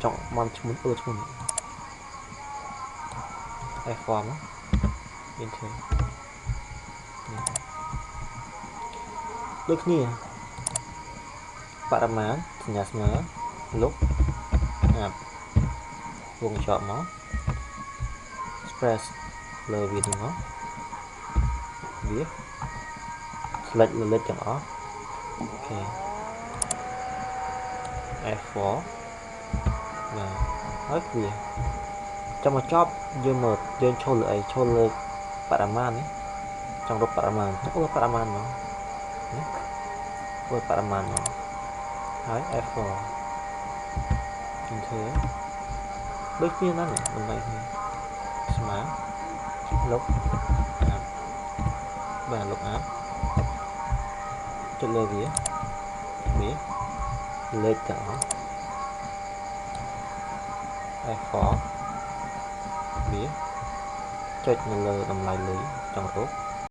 trọng mòn chmun chmun F1 enter ដូចគ្នាបរិមាណសញ្ញាស្មើលុបអាប់វងចប់មក express លើវាទាំងអស់វា select លើលេខទាំងអស់អូខេ F4 បាទហើយវាចាំមកចប់យើងមើលយើងចូលលើអីចូលលើបរិមាណនេះចង់រកបរិមាណចូលលើបរិមាណមកណាចូលបរិមាណមកហើយ F4 enter ដូចគ្នាណាស់នេះមិនដូចគ្នាស្មើលុបអាប់បាទលុបអាប់ចុចលើវាលេខទាំងអស់ F4 វាចុចនៅលើតម្លៃលុយចង់រក